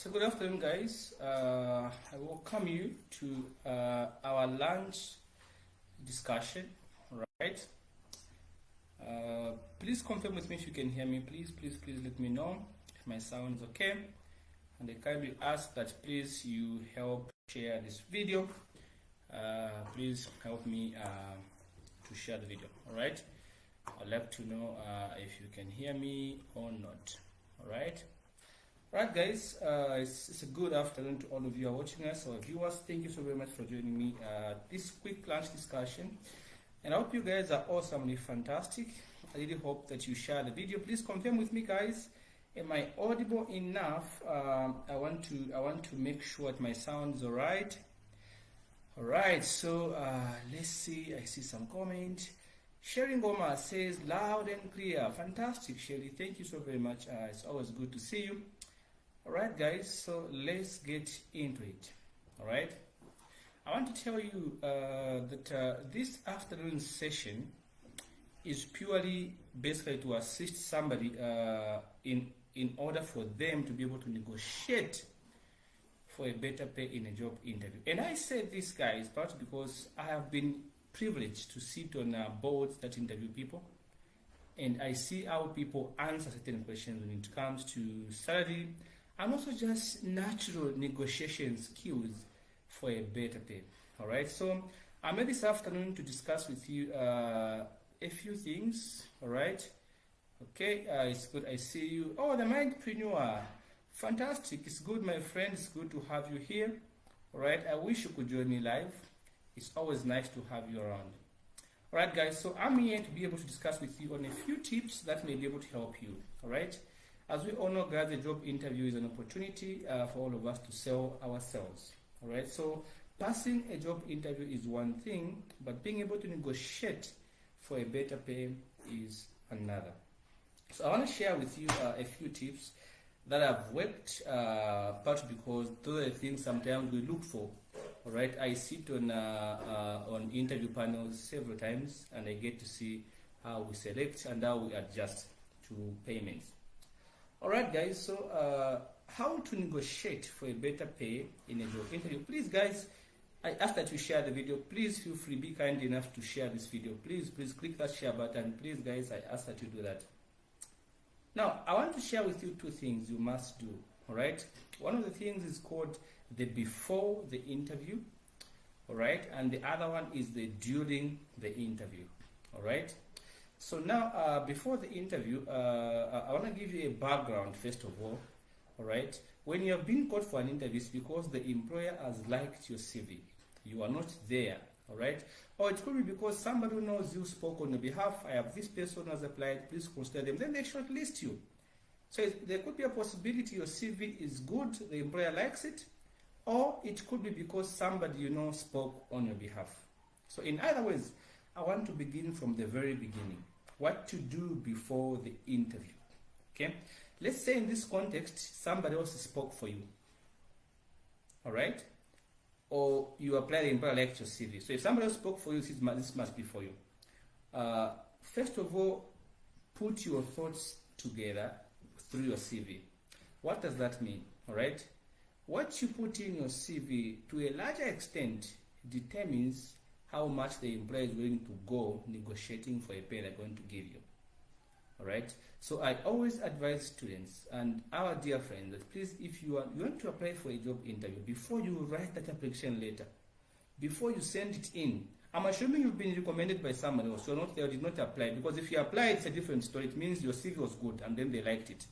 So good afternoon, guys. I welcome you to our lunch discussion. Right? Please confirm with me if you can hear me. Please let me know if my sound is okay. And I kindly ask that please you help share this video. Please help me to share the video. All right? I'd like to know if you can hear me or not. All right? Right, guys, it's a good afternoon to all of you who are watching us. Our viewers, thank you so very much for joining me this quick lunch discussion. And I hope you guys are awesomely fantastic. I really hope that you share the video. Please confirm with me, guys. Am I audible enough? I want to make sure that my sound is alright. Alright, so let's see. I see some comment. Sherry Ngoma says loud and clear. Fantastic, Sherry. Thank you so very much. It's always good to see you. Alright, guys, so let's get into it. Alright, I want to tell you that this afternoon session is purely basically to assist somebody in order for them to be able to negotiate for a better pay in a job interview. And I say this, guys, partly because I have been privileged to sit on boards that interview people, and I see how people answer certain questions when it comes to salary, and also just natural negotiation skills for a better pay. All right, so I'm here this afternoon to discuss with you a few things. All right, okay, it's good. I see you. Oh, the Mindpreneur, fantastic. It's good, my friend. It's good to have you here. All right, I wish you could join me live. It's always nice to have you around. All right, guys. So I'm here to be able to discuss with you on a few tips that may be able to help you. All right. As we all know, guys, a job interview is an opportunity for all of us to sell ourselves. All right. So passing a job interview is one thing, but being able to negotiate for a better pay is another. So I want to share with you a few tips that have worked, partly because those are the things sometimes we look for. All right. I sit on interview panels several times, and I get to see how we select and how we adjust to payments. Alright, guys, so how to negotiate for a better pay in a job interview. Please, guys, I ask that you share the video. Please feel free, be kind enough to share this video. Please click that share button. Please, guys, I ask that you do that. Now, I want to share with you two things you must do. Alright, one of the things is called the before the interview. Alright, and the other one is the during the interview. Alright. So now, before the interview, I want to give you a background first of all. All right, when you have been called for an interview, it's because the employer has liked your CV. You are not there. All right, or it could be because somebody who knows you spoke on your behalf. I have this person who has applied. Please consider them. Then they shortlist you. So there could be a possibility your CV is good. The employer likes it, or it could be because somebody you know spoke on your behalf. So in other words, I want to begin from the very beginning. What to do before the interview. Okay? Let's say in this context, somebody else spoke for you. Alright? Or you apply the employer like your CV. So if somebody else spoke for you, this must be for you. First of all, put your thoughts together through your CV. What does that mean? Alright? What you put in your CV, to a larger extent, determines how much the employer is willing to go negotiating for a pay they're going to give you. Alright? So I always advise students and our dear friends that please, if you want to apply for a job interview, before you write that application letter, before you send it in, I'm assuming you've been recommended by someone else. You're not there, did not apply. Because if you apply, it's a different story. It means your CV was good and then they liked it.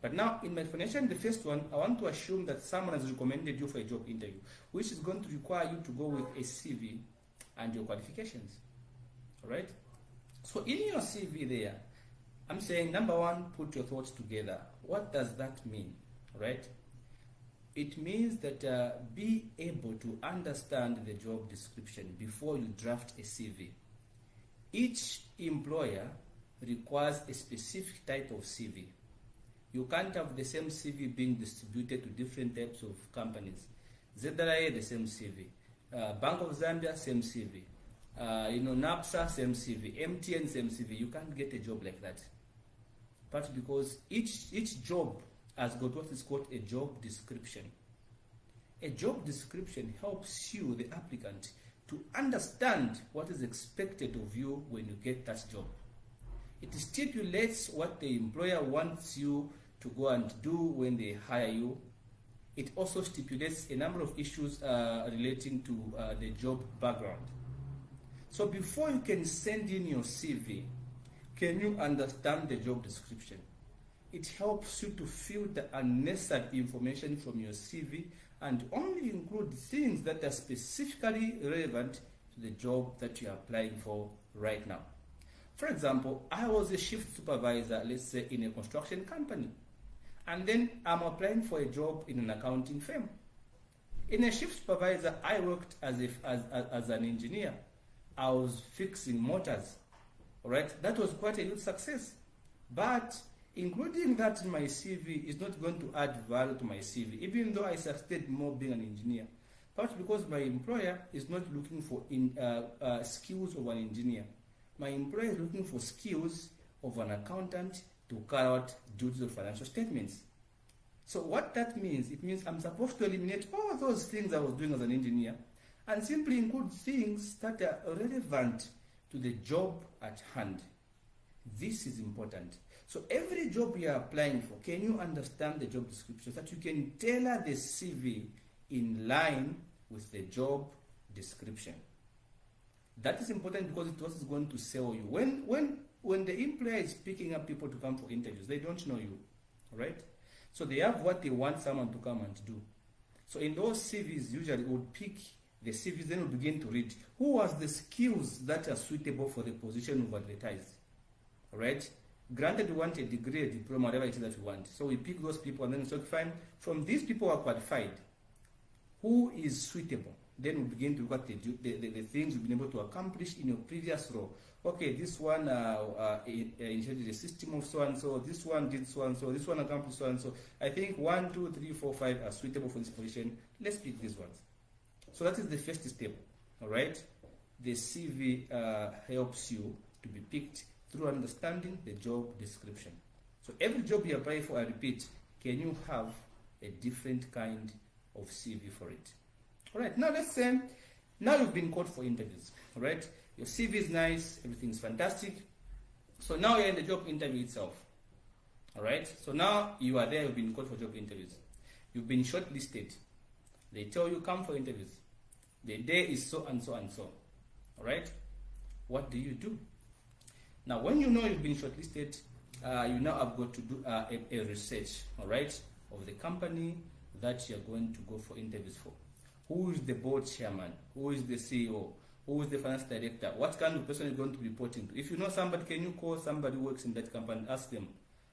But now, in my explanation, the first one, I want to assume that someone has recommended you for a job interview, which is going to require you to go with a CV and your qualifications. Alright? So in your CV there, I'm saying number one, put your thoughts together. What does that mean? Alright? It means that be able to understand the job description before you draft a CV. Each employer requires a specific type of CV. You can't have the same CV being distributed to different types of companies. ZRA, the same CV. Bank of Zambia, same CV. NAPSA, same CV. MTN, same CV. You can't get a job like that. But because each job has got what is called a job description. A job description helps you, the applicant, to understand what is expected of you when you get that job. It stipulates what the employer wants you to go and do when they hire you. It also stipulates a number of issues relating to the job background. So before you can send in your CV, can you understand the job description? It helps you to filter unnecessary information from your CV and only include things that are specifically relevant to the job that you are applying for right now. For example, I was a shift supervisor, let's say in a construction company, and then I'm applying for a job in an accounting firm. In a shift supervisor, I worked as an engineer. I was fixing motors. All right, that was quite a good success. But including that in my CV is not going to add value to my CV, even though I succeeded more being an engineer. Perhaps because my employer is not looking for skills of an engineer. My employer is looking for skills of an accountant to carry out duties of financial statements. So what that means, it means I'm supposed to eliminate all those things I was doing as an engineer and simply include things that are relevant to the job at hand. This is important. So every job you are applying for, can you understand the job description so that you can tailor the CV in line with the job description? That is important because it's what is going to sell you. When the employer is picking up people to come for interviews, they don't know you, right? So they have what they want someone to come and do. So in those CVs, usually would pick the CVs, then we'll begin to read who has the skills that are suitable for the position we've advertised, right? Granted, we want a degree, a diploma, whatever it is that we want. So we pick those people and then we say, fine, from these people who are qualified, who is suitable? Then we begin to look at the things you've been able to accomplish in your previous role. Okay, this one inherited a system of so-and-so, this one did so-and-so, this one accomplished so-and-so. I think 1, 2, 3, 4, 5 are suitable for this position. Let's pick these ones. So that is the first step, all right? The CV helps you to be picked through understanding the job description. So every job you apply for, I repeat, can you have a different kind of CV for it? All right, now let's say, now you've been called for interviews, all right? Your CV is nice, everything's fantastic. So now you're in the job interview itself, all right? So now you are there, you've been called for job interviews. You've been shortlisted. They tell you, come for interviews. The day is so and so and so, all right? What do you do? Now, when you know you've been shortlisted, you now have got to do a research, all right, of the company that you're going to go for interviews for. Who is the board chairman? Who is the CEO? Who is the finance director? What kind of person are you going to be reporting to? If you know somebody, can you call somebody who works in that company and ask them,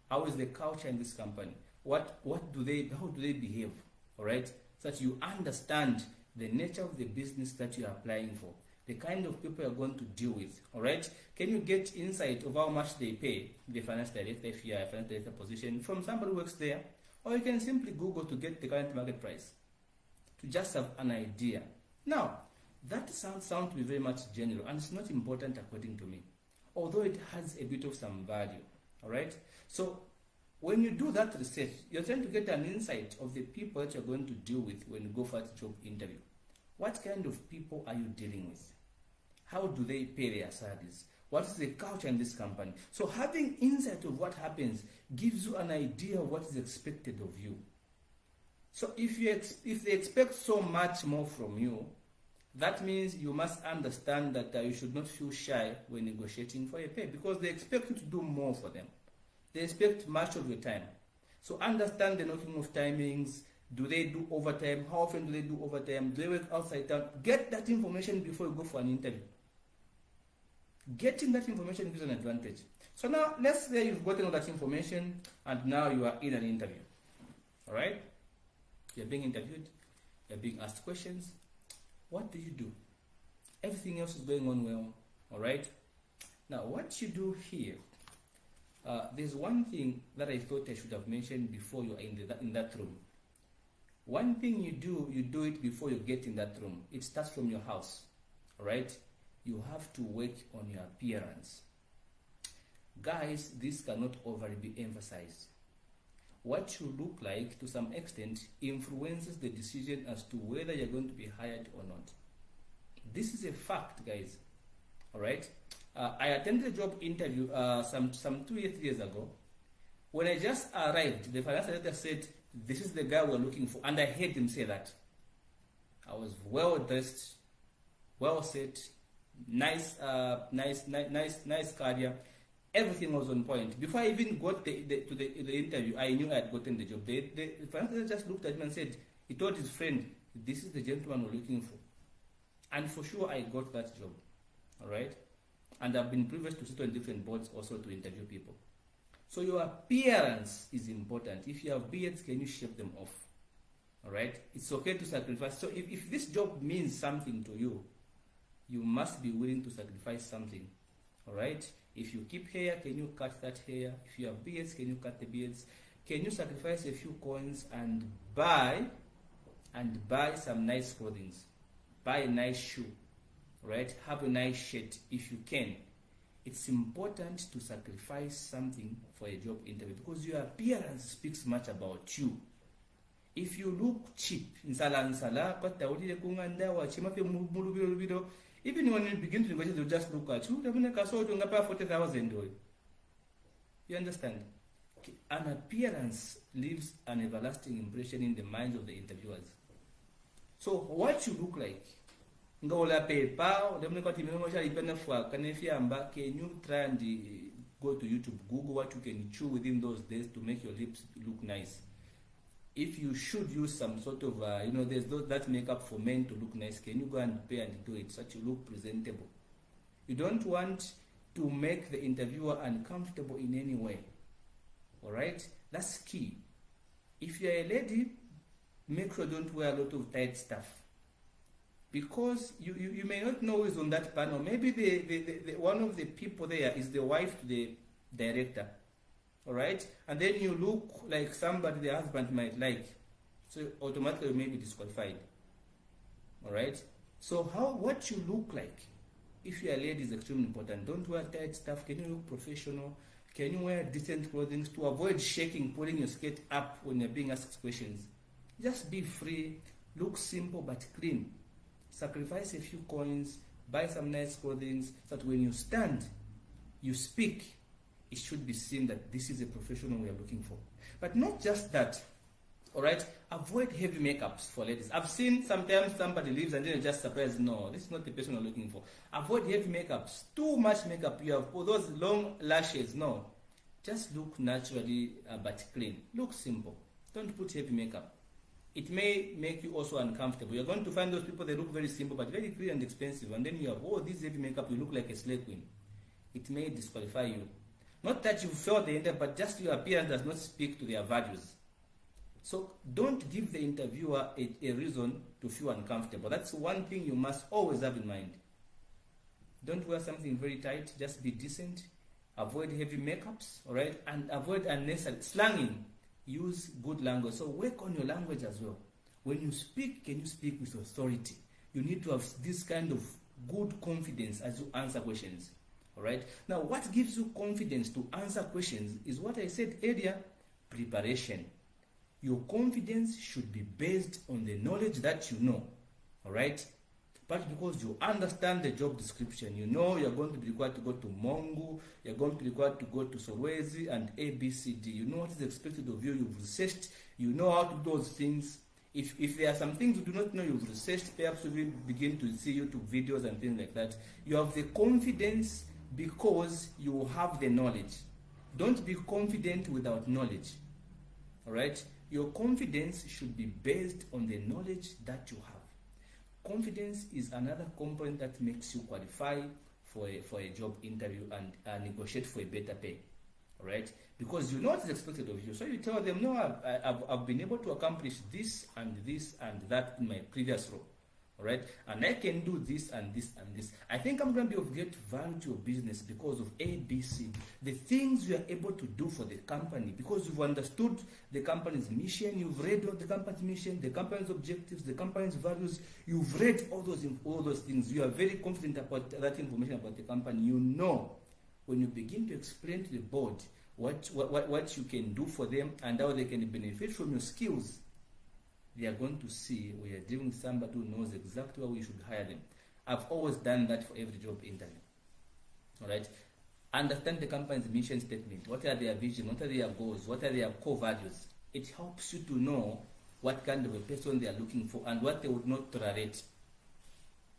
how is the culture in this company? How do they behave? All right, so that you understand the nature of the business that you are applying for, the kind of people you're going to deal with, all right? Can you get insight of how much they pay the finance director if you are a finance director position from somebody who works there? Or you can simply Google to get the current market price, to just have an idea. Now, that sounds to be very much general, and it's not important according to me, although it has a bit of some value, all right? So when you do that research, you're trying to get an insight of the people that you're going to deal with when you go for a job interview. What kind of people are you dealing with? How do they pay their salaries? What is the culture in this company? So having insight of what happens gives you an idea of what is expected of you. So if they expect so much more from you, that means you must understand that you should not feel shy when negotiating for a pay, because they expect you to do more for them. They expect much of your time. So understand the knocking of timings. Do they do overtime? How often do they do overtime? Do they work outside town? Get that information before you go for an interview. Getting that information gives an advantage. So now, let's say you've gotten all that information and now you are in an interview. All right? You're being interviewed. You're being asked questions. What do you do? Everything else is going on well. All right? Now, what you do here, there's one thing that I thought I should have mentioned before you are in that room. One thing you do it before you get in that room. It starts from your house. All right? You have to work on your appearance. Guys, this cannot overly be emphasized. what you look like to some extent influences the decision as to whether you're going to be hired or not. This is a fact, guys. All right. I attended a job interview some 2 or 3 years ago. When I just arrived, the finance director said, "This is the guy we're looking for," and I heard him say that. I was well dressed, well set, nice career. Everything was on point. Before I even got to the interview, I knew I had gotten the job. The finance director just looked at me and said, he told his friend, "This is the gentleman we're looking for." And for sure, I got that job. All right. And I've been privileged to sit on different boards also to interview people. So your appearance is important. If you have beards, can you shave them off? All right. It's okay to sacrifice. So if this job means something to you, you must be willing to sacrifice something. All right. If you keep hair, can you cut that hair? If you have beards, can you cut the beards? Can you sacrifice a few coins and buy some nice clothing? Buy a nice shoe. Right? Have a nice shirt if you can. It's important to sacrifice something for a job interview because your appearance speaks much about you. If you look cheap, even when you begin to negotiate, they'll just look at you. They'll 40,000. You understand? Okay. An appearance leaves an everlasting impression in the minds of the interviewers. So what you look like, can you try and go to YouTube, Google what you can chew within those days to make your lips look nice? If you should use some sort of, there's that makeup for men to look nice, can you go and pay and do it so that you look presentable? You don't want to make the interviewer uncomfortable in any way. All right? That's key. If you're a lady, make sure don't wear a lot of tight stuff. Because you may not know who's on that panel. Maybe the one of the people there is the wife to the director. All right? And then you look like somebody the husband might like. So automatically you may be disqualified. All right? So what you look like, if you're a lady, is extremely important. Don't wear tight stuff. Can you look professional? Can you wear decent clothing to avoid shaking, pulling your skirt up when you're being asked questions? Just be free. Look simple but clean. Sacrifice a few coins, buy some nice clothing, so that when you stand, you speak, it should be seen that this is a professional we are looking for. But not just that, all right? Avoid heavy makeups for ladies. I've seen sometimes somebody leaves and then you're just surprised, no, this is not the person you're looking for. Avoid heavy makeups. Too much makeup, you have all those long lashes, no. Just look naturally but clean. Look simple. Don't put heavy makeup. It may make you also uncomfortable. You're going to find those people, they look very simple but very clean and expensive, and then you have, this heavy makeup, you look like a slave queen. It may disqualify you. Not that you failed the interview, but just your appearance does not speak to their values. So don't give the interviewer a reason to feel uncomfortable. That's one thing you must always have in mind. Don't wear something very tight, just be decent. Avoid heavy makeups, all right? And avoid unnecessary slanging. Use good language. So work on your language as well. When you speak, can you speak with authority? You need to have this kind of good confidence as you answer questions. All right? Now, what gives you confidence to answer questions is what I said earlier, preparation. Your confidence should be based on the knowledge that you know. All right? But because you understand the job description, you know you're going to be required to go to Mongo, you're going to be required to go to Solwezi and ABCD. You know what is expected of you, you've researched, you know how to do those things. If there are some things you do not know, you've researched, perhaps you will begin to see YouTube videos and things like that. You have the confidence because you have the knowledge. Don't be confident without knowledge. All right? Your confidence should be based on the knowledge that you have. Confidence is another component that makes you qualify for a job interview and negotiate for a better pay. All right? Because you know what is expected of you. So you tell them, no, I've been able to accomplish this and this and that in my previous role. All right? And I can do this and this and this. I think I'm going to be of great value to your business because of A, B, C. The things you are able to do for the company because you've understood the company's mission, you've read all the company's mission, the company's objectives, the company's values. You've read all those things. You are very confident about that information about the company. You know when you begin to explain to the board what you can do for them and how they can benefit from your skills, they are going to see we are dealing with somebody who knows exactly where we should hire them. I've always done that for every job interview. All right. Understand the company's mission statement. What are their vision? What are their goals? What are their core values? It helps you to know what kind of a person they are looking for and what they would not tolerate.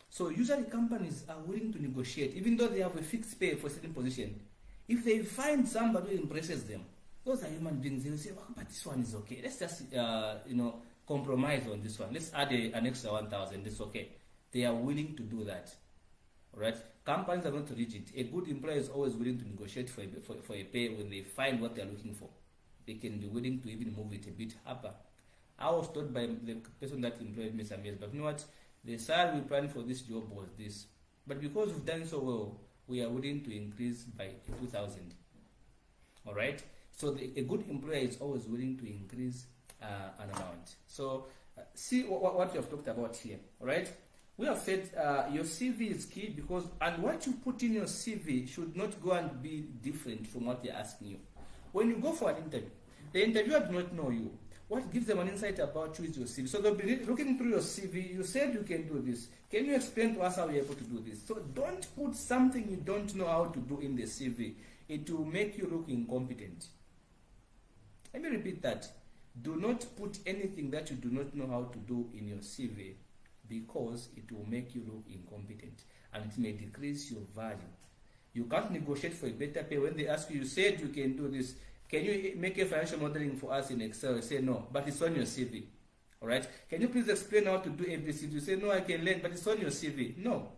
So usually companies are willing to negotiate, even though they have a fixed pay for a certain position. If they find somebody who impresses them, those are human beings. They will say, "Oh, but this one is okay. Let's just compromise on this one. Let's add an extra 1,000. It's okay." They are willing to do that. All right. Companies are not rigid. A good employer is always willing to negotiate for a pay when they find what they are looking for. They can be willing to even move it a bit upper. I was told by the person that employed me some years back, you know what, the salary we planned for this job was this. But because we've done so well, we are willing to increase by 2,000. All right? So a good employer is always willing to increase an amount. So see what you have talked about here. All right? We have said your CV is key because, and what you put in your CV should not go and be different from what they're asking you. When you go for an interview, the interviewer does not know you. What gives them an insight about you is your CV. So they'll be looking through your CV. You said you can do this. Can you explain to us how you're able to do this? So don't put something you don't know how to do in the CV. It will make you look incompetent. Let me repeat that. Do not put anything that you do not know how to do in your CV, because it will make you look incompetent and it may decrease your value. You can't negotiate for a better pay when they ask you, you said you can do this. Can you make a financial modeling for us in Excel? You say no, but it's on your CV. All right? Can you please explain how to do ABC? You say no, I can learn, but it's on your CV. No.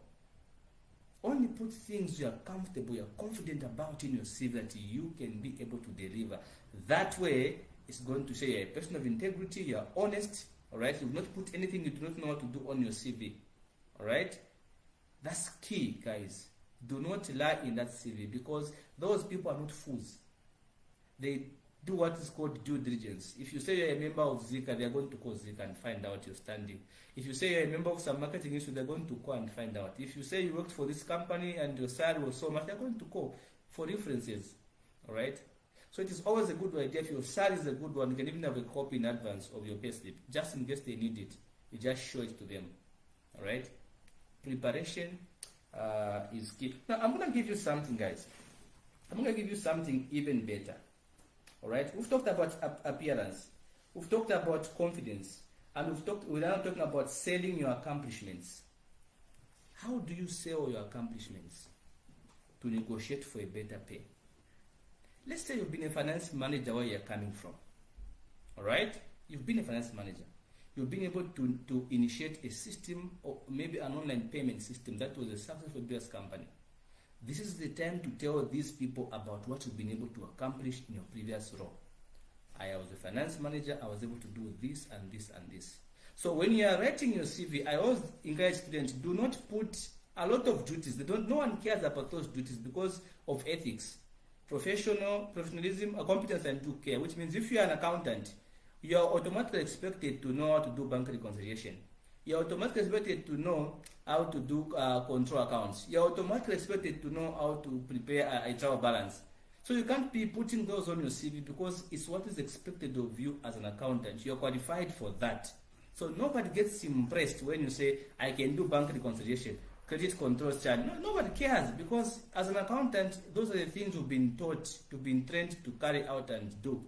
Only put things you are comfortable, you are confident about in your CV that you can be able to deliver. That way, it's going to show you're a person of integrity, you're honest. All right? You will not put anything you do not know how to do on your CV. All right? That's key, guys. Do not lie in that CV, because those people are not fools. They do what is called due diligence. If you say you're a member of Zika, they're going to call Zika and find out your standing. If you say you're a member of some marketing issue, they're going to call and find out. If you say you worked for this company and your salary was so much, they're going to call for references. All right? So it is always a good idea. If your salary is a good one, you can even have a copy in advance of your payslip, just in case they need it. You just show it to them. All right? Preparation is key. Now, I'm going to give you something, guys. I'm going to give you something even better. All right? We've talked about appearance. We've talked about confidence. And we're now talking about selling your accomplishments. How do you sell your accomplishments to negotiate for a better pay? Let's say you've been a finance manager where you're coming from. All right? You've been a finance manager. You've been able to initiate a system, or maybe an online payment system that was a successful business company. This is the time to tell these people about what you've been able to accomplish in your previous role. I was a finance manager, I was able to do this and this and this. So when you are writing your CV, I always encourage students, do not put a lot of duties. No one cares about those duties because of ethics. Professionalism, competence, and due care, which means if you are an accountant, you are automatically expected to know how to do bank reconciliation. You are automatically expected to know how to do control accounts. You are automatically expected to know how to prepare a trial balance. So you can't be putting those on your CV because it's what is expected of you as an accountant. You are qualified for that. So nobody gets impressed when you say, I can do bank reconciliation, credit control charge. No, nobody cares, because as an accountant, those are the things you've been taught, you've been trained to carry out and do.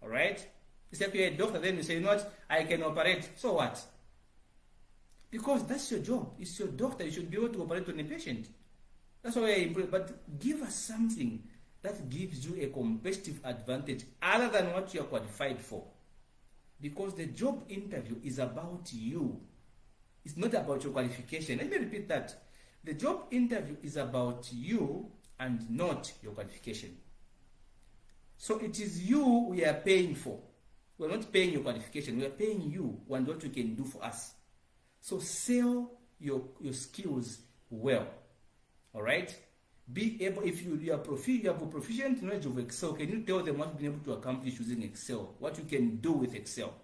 All right? It's like you're a doctor, then you say, you know what, I can operate. So what? Because that's your job. It's your doctor. You should be able to operate on a patient. That's why I improve. But give us something that gives you a competitive advantage other than what you are qualified for. Because the job interview is about you. It's not about your qualification. Let me repeat that. The job interview is about you and not your qualification. So it is you we are paying for. We're not paying your qualification. We are paying you and what you can do for us. So sell your skills well. All right? Be able, if you have a proficient knowledge of Excel, can you tell them what you've been able to accomplish using Excel? What you can do with Excel?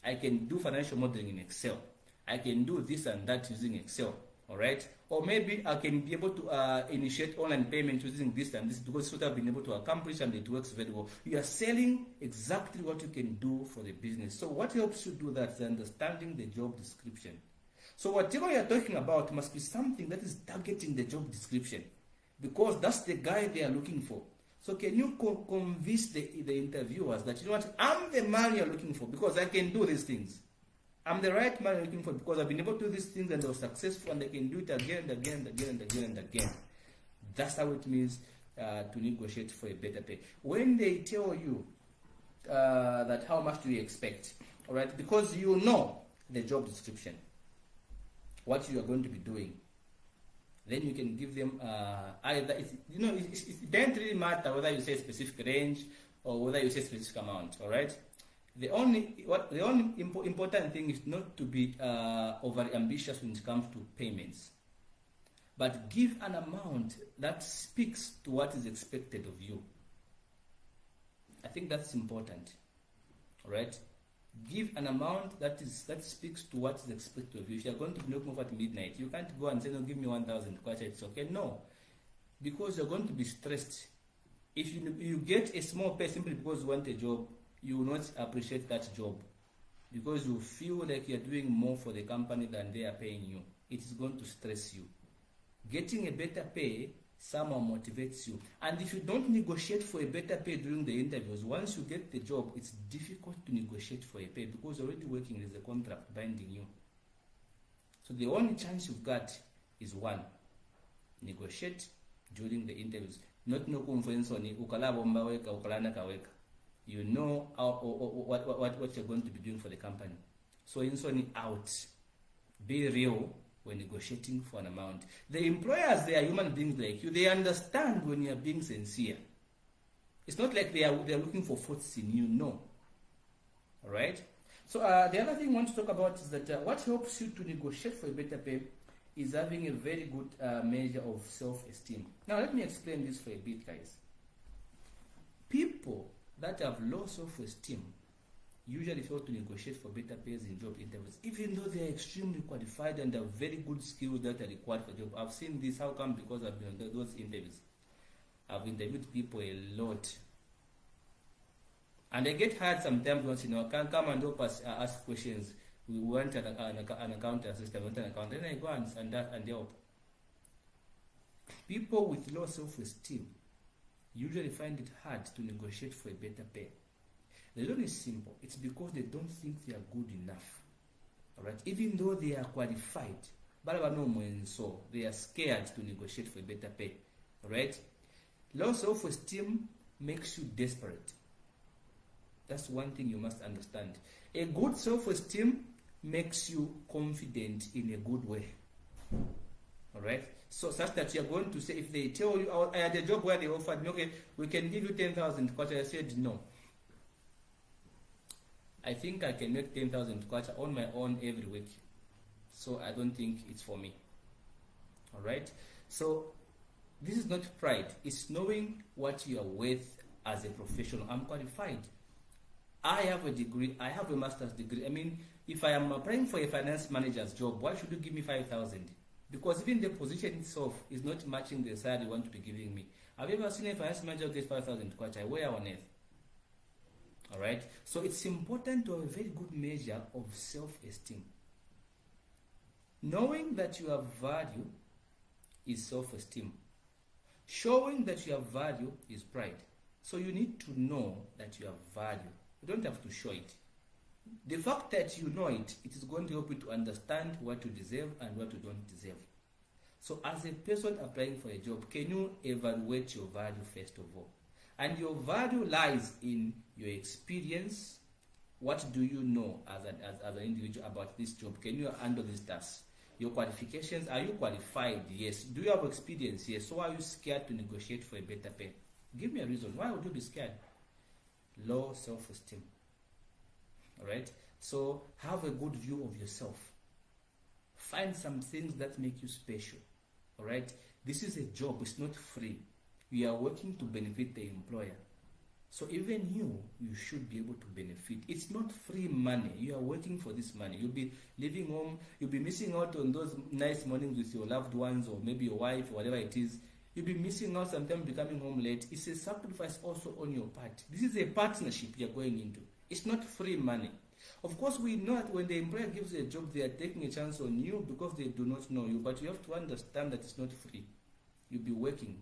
I can do financial modeling in Excel. I can do this and that using Excel. All right? or maybe I can be able to initiate online payment using this and this because it's what I've been able to accomplish and it works very well. You are selling exactly what you can do for the business. So what helps you do that is understanding the job description. So whatever you're talking about must be something that is targeting the job description because that's the guy they are looking for. So can you convince the interviewers that, you know what, I'm the man you're looking for because I can do these things. I'm the right man you're looking for because I've been able to do these things and I was successful and I can do it again and again and again and again and again. That's how it means to negotiate for a better pay. When they tell you that how much do you expect, all right, because you know the job description, what you are going to be doing, then you can give them either, it doesn't really matter whether you say a specific range or whether you say a specific amount, all right? The only important thing is not to be over ambitious when it comes to payments, but give an amount that speaks to what is expected of you. I think that's important, all right? Give an amount that speaks to what is expected of you. If you're going to be looking at midnight, you can't go and say, no, give me 1,000 kwacha, it's okay. No, because you're going to be stressed. If you get a small pay simply because you want a job, you will not appreciate that job because you feel like you're doing more for the company than they are paying you. It is going to stress you. Getting a better pay somehow motivates you. And if you don't negotiate for a better pay during the interviews, once you get the job, it's difficult to negotiate for a pay because you're already working, there's a contract binding you. So the only chance you've got is one, negotiate during the interviews. Not no conference on you know what you're going to be doing for the company. So insoni out. Be real when negotiating for an amount. The employers, they are human beings like you. They understand when you are being sincere. It's not like they are looking for faults in you. No. All right. So the other thing I want to talk about is that what helps you to negotiate for a better pay is having a very good measure of self-esteem. Now let me explain this for a bit, guys. People that have low self-esteem usually fail to negotiate for better pays in job interviews, even though they are extremely qualified and have very good skills that are required for job. I've seen this. How come? Because I've been on those interviews. I've interviewed people a lot, and I get hired sometimes once, can come and help us ask questions. We want an account assistant, we want an accountant, then I go and help. People with low self-esteem usually find it hard to negotiate for a better pay. The reason is simple. It's because they don't think they are good enough. All right? Even though they are qualified, so they are scared to negotiate for a better pay. All right? Low self-esteem makes you desperate. That's one thing you must understand. A good self-esteem makes you confident in a good way. All right? So such that you're going to say, if they tell you, I had a job where they offered me, okay, we can give you 10,000 kwacha. I said no. I think I can make 10,000 kwacha on my own every week. So I don't think it's for me. All right? So this is not pride. It's knowing what you are worth as a professional. I'm qualified. I have a degree. I have a master's degree. I mean, if I am applying for a finance manager's job, why should you give me 5,000? Because even the position itself is not matching the salary you want to be giving me. Have you ever seen a finance manager get 5,000 kwacha? Where on earth? All right? So it's important to have a very good measure of self-esteem. Knowing that you have value is self-esteem. Showing that you have value is pride. So you need to know that you have value. You don't have to show it. The fact that you know it, it is going to help you to understand what you deserve and what you don't deserve. So as a person applying for a job, can you evaluate your value first of all? And your value lies in your experience. What do you know as an individual about this job? Can you handle these tasks? Your qualifications, are you qualified? Yes. Do you have experience? Yes. So are you scared to negotiate for a better pay? Give me a reason. Why would you be scared? Low self-esteem. All right? So have a good view of yourself. Find some things that make you special. All right? This is a job. It's not free. You are working to benefit the employer. So even you should be able to benefit. It's not free money. You are working for this money. You'll be leaving home. You'll be missing out on those nice mornings with your loved ones or maybe your wife or whatever it is. You'll be missing out, sometimes becoming home late. It's a sacrifice also on your part. This is a partnership you're going into. It's not free money. Of course, we know that when the employer gives you a job, they are taking a chance on you because they do not know you. But you have to understand that it's not free. You'll be working.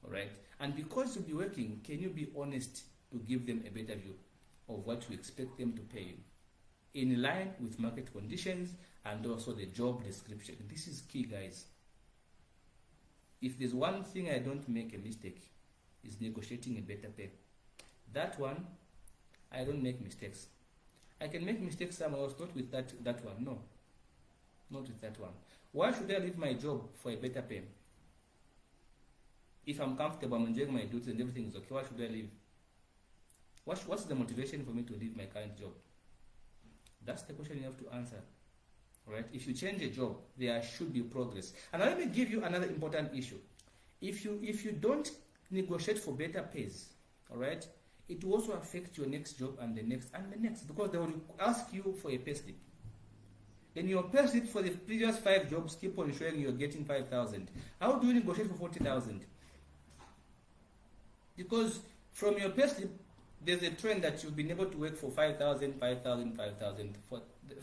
All right? And because you'll be working, can you be honest to give them a better view of what you expect them to pay you? In line with market conditions and also the job description. This is key, guys. If there's one thing I don't make a mistake, is negotiating a better pay. That one, I don't make mistakes. I can make mistakes somewhere else, not with that one. No. Not with that one. Why should I leave my job for a better pay? If I'm comfortable, I'm enjoying my duties and everything is okay, why should I leave? What's the motivation for me to leave my current job? That's the question you have to answer. Right? If you change a job, there should be progress. And let me give you another important issue. If you don't negotiate for better pays, all right, it will also affect your next job and the next and the next, because they will ask you for a payslip. Then your payslip for the previous 5 jobs keep on showing you're getting 5,000. How do you negotiate for 40,000? Because from your payslip, there's a trend that you've been able to work for 5,000, 5,000, 5,000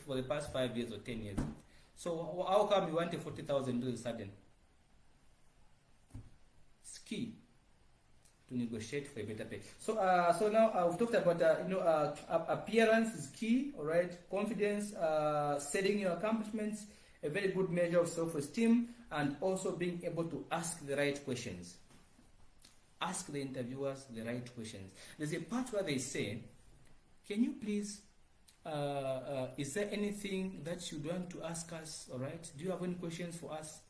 for the past 5 years or 10 years. So how come you want a 40,000 all of a sudden? It's key to negotiate for a better pay. So now we've talked about appearance is key, all right? Confidence, setting your accomplishments, a very good measure of self-esteem, and also being able to ask the right questions. Ask the interviewers the right questions. There's a part where they say, can you please, is there anything that you want to ask us, all right? Do you have any questions for us?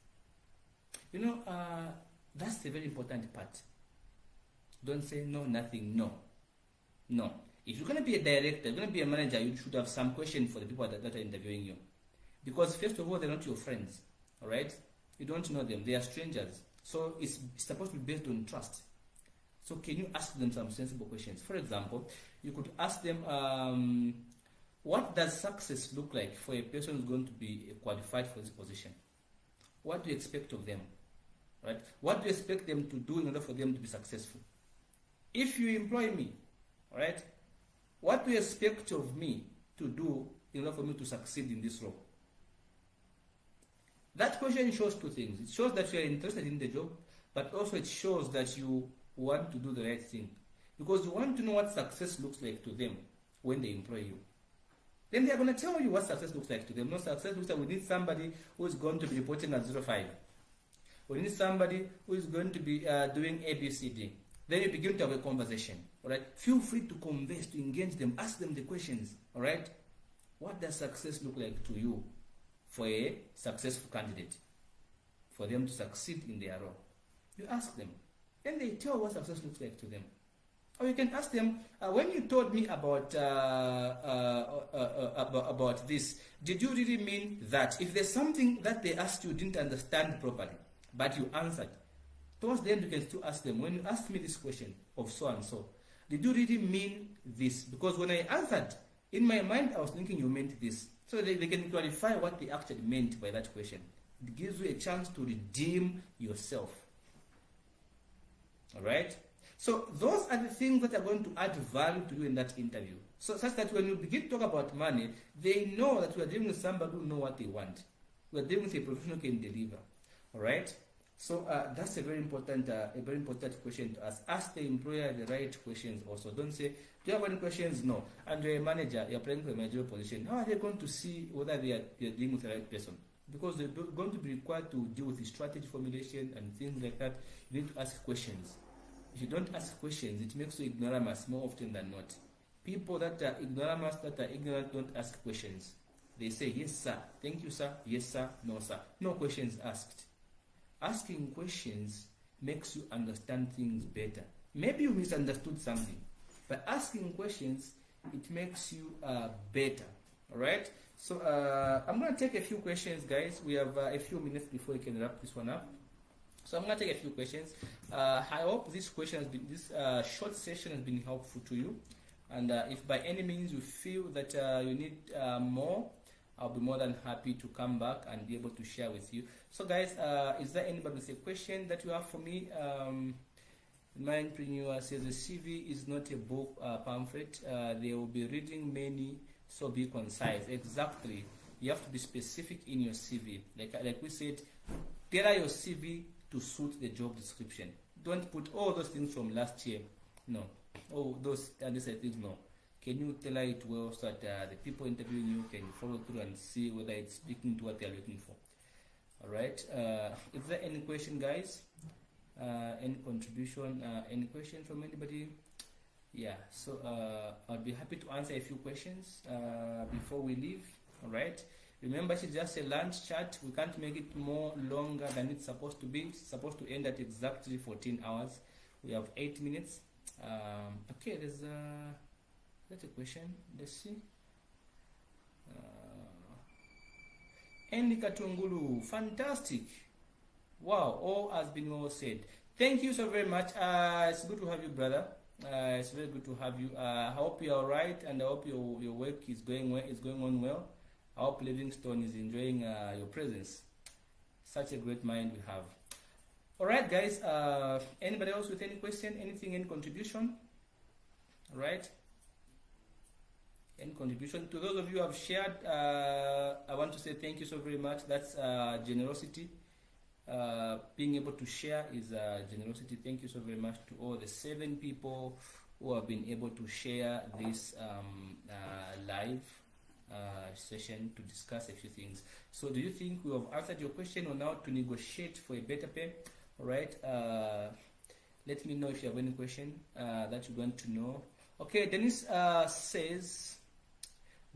That's the very important part. Don't say no, nothing, no. No. If you're going to be a director, you're going to be a manager, you should have some questions for the people that are interviewing you. Because first of all, they're not your friends, all right? You don't know them. They are strangers. So it's supposed to be based on trust. So can you ask them some sensible questions? For example, you could ask them, what does success look like for a person who's going to be qualified for this position? What do you expect of them? Right? What do you expect them to do in order for them to be successful? If you employ me, all right, what do you expect of me to do in order for me to succeed in this role? That question shows 2 things. It shows that you are interested in the job, but also it shows that you want to do the right thing. Because you want to know what success looks like to them when they employ you. Then they are going to tell you what success looks like to them. No, success looks like we need somebody who is going to be reporting at 05. We need somebody who is going to be doing ABCD. Then you begin to have a conversation. All right? Feel free to converse, to engage them, ask them the questions. All right? What does success look like to you for a successful candidate? For them to succeed in their role. You ask them. Then they tell what success looks like to them. Or you can ask them, when you told me about this, did you really mean that? If there's something that they asked you didn't understand properly, but you answered, towards the end you can still ask them, when you asked me this question of so and so, did you really mean this? Because when I answered, in my mind I was thinking you meant this. So they can clarify what they actually meant by that question. It gives you a chance to redeem yourself. Alright? So those are the things that are going to add value to you in that interview. So such that when you begin to talk about money, they know that we are dealing with somebody who knows what they want. We are dealing with a professional who can deliver. Alright? So that's a very important question to ask. Ask the employer the right questions also. Don't say, do you have any questions? No. And you're a manager, you're applying for a managerial position. How are they going to see whether they are dealing with the right person? Because they're going to be required to deal with the strategy formulation and things like that. You need to ask questions. If you don't ask questions, it makes you ignoramus more often than not. People that are ignoramus, that are ignorant, don't ask questions. They say, yes, sir. Thank you, sir. Yes, sir. No, sir. No questions asked. Asking questions makes you understand things better. Maybe you misunderstood something. By asking questions, it makes you better. Alright? So I'm going to take a few questions, guys. We have a few minutes before we can wrap this one up. So I'm gonna take a few questions. I hope this question has been, this short session has been helpful to you. And if by any means you feel that you need more, I'll be more than happy to come back and be able to share with you. So guys, is there anybody with a question that you have for me? Mindpreneur says the CV is not a book pamphlet. They will be reading many, so be concise. Exactly. You have to be specific in your CV. Like we said, tailor your CV to suit the job description. Don't put all those things from last year. No. Oh, those and these things. No. Can you tailor it well so that the people interviewing you can follow through and see whether it's speaking to what they're looking for? All right. Is there any question, guys? Any contribution? Any question from anybody? Yeah. So I'll be happy to answer a few questions before we leave. All right. Remember, it's just a lunch chat. We can't make it more longer than it's supposed to be. It's supposed to end at exactly 14 hours. We have 8 minutes. Okay, that's a question. Let's see. Andy Katungulu, fantastic. Wow, all has been well said. Thank you so very much. It's good to have you, brother. It's very good to have you. I hope you're all right, and I hope your work is going well. It's going on well. I hope Livingstone is enjoying your presence. Such a great mind we have. All right, guys. Anybody else with any question? Anything? Any contribution? All right. Any contribution? To those of you who have shared, I want to say thank you so very much. That's generosity. Being able to share is generosity. Thank you so very much to all the 7 people who have been able to share this live session to discuss a few things. So do you think we have answered your question on how to negotiate for a better pay? All right. Let me know if you have any question that you want to know. Okay, Dennis says,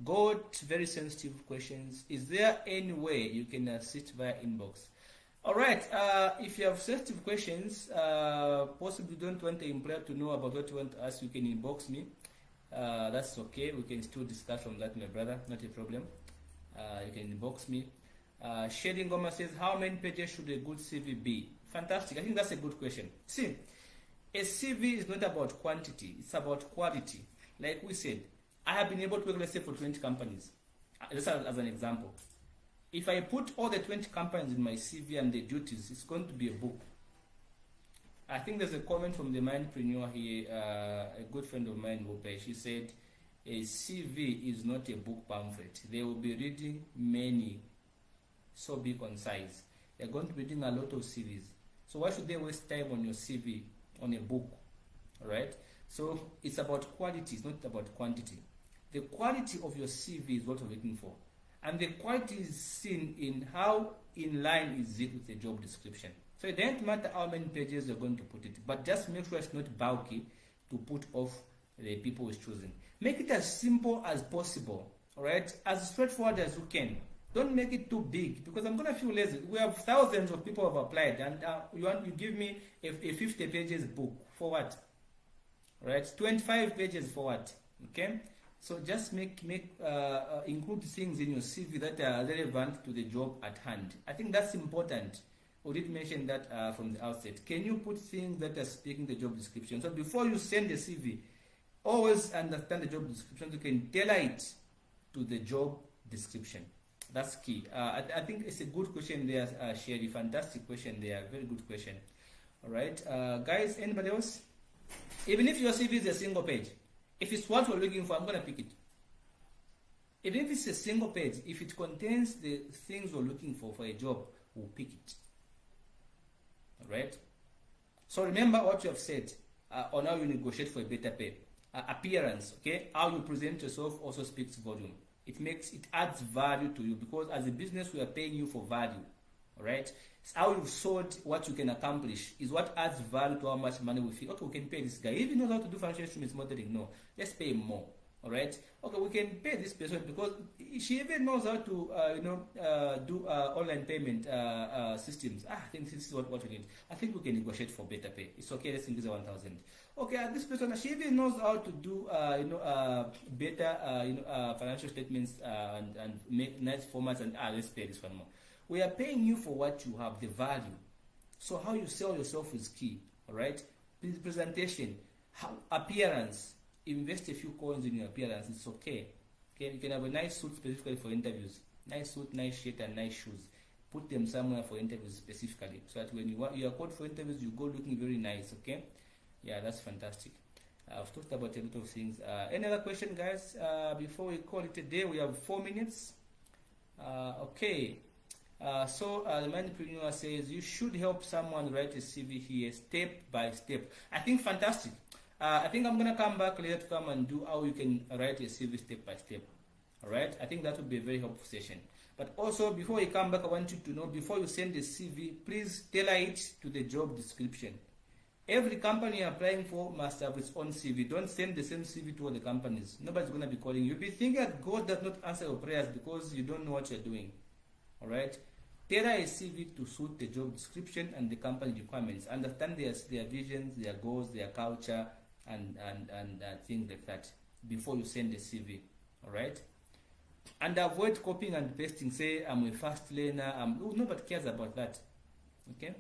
got very sensitive questions. Is there any way you can assist via inbox? All right. If you have sensitive questions, possibly don't want the employer to know about what you want to ask, you can inbox me. That's okay. We can still discuss from that, my brother. Not a problem. You can inbox me. Shading Goma says, how many pages should a good CV be? Fantastic. I think that's a good question. See, a CV is not about quantity. It's about quality. Like we said, I have been able to work, let's say, for 20 companies. Just as an example. If I put all the 20 companies in my CV and the duties, it's going to be a book. I think there's a comment from the Mindpreneur here, a good friend of mine, Wope. She said, a CV is not a book pamphlet. They will be reading many, so be concise. They're going to be reading a lot of CVs. So why should they waste time on your CV, on a book? All right? So it's about quality, it's not about quantity. The quality of your CV is what we're looking for. And the quality is seen in how in line is it with the job description. So it doesn't matter how many pages you're going to put it, but just make sure it's not bulky to put off the people who's choosing. Make it as simple as possible, all right? As straightforward as you can. Don't make it too big, because I'm going to feel lazy. We have thousands of people who have applied, and you give me a 50 pages book. For what? All right? 25 pages for what? Okay? So just include things in your CV that are relevant to the job at hand. I think that's important. We did mention that from the outset. Can you put things that are speaking the job description? So before you send the CV, always understand the job description. You can tailor it to the job description. That's key. I think it's a good question there, Sherry. Fantastic question there. Very good question. All right. Guys, anybody else? Even if your CV is a single page, if it's what we're looking for, I'm going to pick it. Even if it's a single page, if it contains the things we're looking for a job, we'll pick it. All right? So remember what you have said on how you negotiate for a better pay. Appearance, okay? How you present yourself also speaks volume. It adds value to you, because as a business, we are paying you for value. All right? It's how you've sold what you can accomplish is what adds value to how much money we feel. Okay, we can pay this guy. If he knows how to do financial instruments modeling, no, let's pay him more. All right? Okay, we can pay this person because she even knows how to, do online payment systems. I think this is what we need. I think we can negotiate for better pay. It's okay. Let's increase 1,000. Okay, this person, she even knows how to do, better, financial statements and make nice formats. And let's pay this one more. We are paying you for what you have, the value. So how you sell yourself is key. All right. Presentation, how, appearance. Invest a few coins in your appearance. It's okay. Okay. You can have a nice suit specifically for interviews. Nice suit, nice shirt, and nice shoes. Put them somewhere for interviews specifically, so that when you are called for interviews, you go looking very nice. Okay. Yeah, that's fantastic. I've talked about a lot of things. Any other question, guys? Before we call it a day, we have 4 minutes. Okay. So the Mindpreneur says you should help someone write a CV here step by step. I think fantastic. I think I'm gonna come back later to come and do how you can write a CV step by step. All right. I think that would be a very helpful session. But also, before you come back, I want you to know, before you send the CV, please tailor it to the job description. Every company you're applying for must have its own CV. Don't send the same CV to all the companies. Nobody's going to be calling you. You'll be thinking that God does not answer your prayers because you don't know what you're doing. All right? Tailor a CV to suit the job description and the company requirements. Understand their visions, their goals, their culture, and things like that before you send the CV. All right? And avoid copying and pasting. Say, I'm a fast learner. Nobody cares about that. Okay?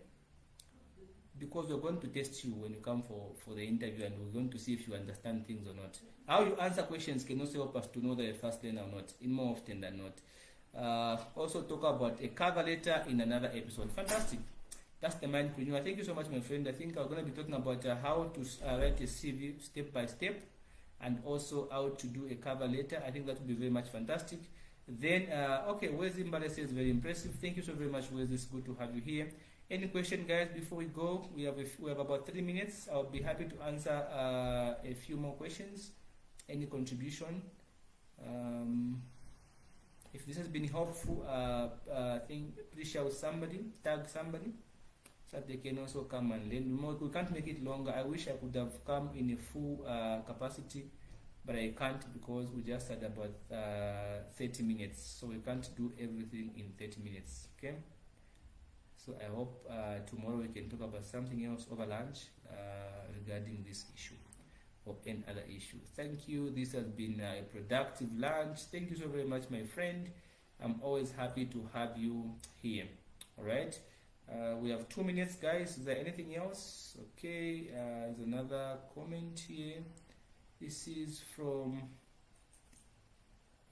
Because we're going to test you when you come for the interview, and we're going to see if you understand things or not. How you answer questions can also help us to know that you're a fast learner or not, in more often than not. Also talk about a cover letter in another episode. Fantastic. That's the Mindpreneur. Thank you so much, my friend. I think I'm going to be talking about how to write a CV step by step, and also how to do a cover letter. I think that would be very much fantastic. Then, okay, Wesley Mbale says very impressive. Thank you so very much, Wesley. It's good to have you here. Any question, guys, before we go? We have about 3 minutes. I'll be happy to answer a few more questions. Any contribution? If this has been helpful, I think please share with somebody, tag somebody, so that they can also come and learn. We can't make it longer. I wish I could have come in a full capacity, but I can't because we just had about 30 minutes. So we can't do everything in 30 minutes, okay? So I hope tomorrow we can talk about something else over lunch regarding this issue or any other issue. Thank you. This has been a productive lunch. Thank you so very much, my friend. I'm always happy to have you here. All right. We have 2 minutes, guys. Is there anything else? Okay. There's another comment here. This is from...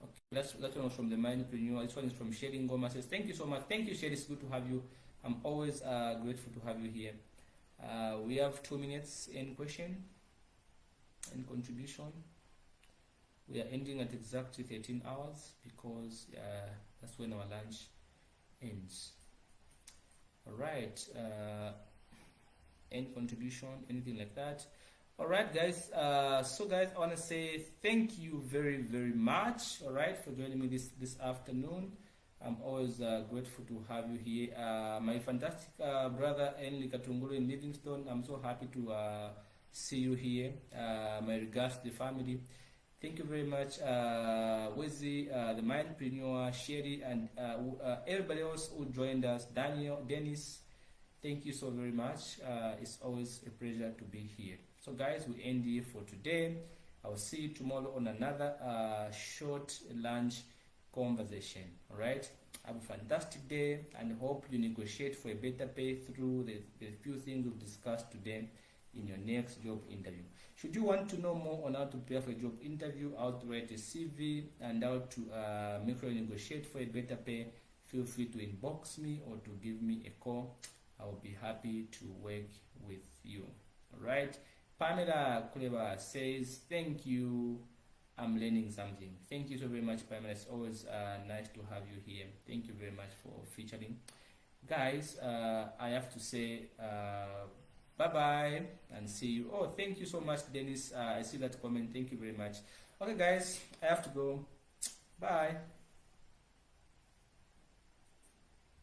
Okay, that one was from the Mindpreneur. This one is from Sherry Ngoma. Says, thank you so much. Thank you, Sherry. It's good to have you. I'm always grateful to have you here. We have 2 minutes. Any question? Any contribution? We are ending at exactly 13 hours because that's when our lunch ends. All right. Any contribution? Anything like that? All right, guys. So, guys, I want to say thank you very, very much. All right, for joining me this afternoon. I'm always grateful to have you here. My fantastic brother Enli Katunguru in Livingstone, I'm so happy to see you here. My regards to the family. Thank you very much, Wezi, the Mindpreneur, Sherry, and everybody else who joined us, Daniel, Dennis. Thank you so very much. It's always a pleasure to be here. So, guys, we end here for today. I will see you tomorrow on another short lunch conversation. All right, have a fantastic day, and hope you negotiate for a better pay through the few things we've discussed today in your next job interview. Should you want to know more on how to prepare for a job interview, how to write a CV, and how to make sure you negotiate for a better pay, feel free to inbox me or to give me a call. I will be happy to work with you. All right. Pamela Kuleba says, thank you. I'm learning something. Thank you so very much, Pamela. It's always nice to have you here. Thank you very much for featuring. Guys, I have to say bye-bye and see you. Oh, thank you so much, Dennis. I see that comment. Thank you very much. Okay, guys, I have to go. Bye.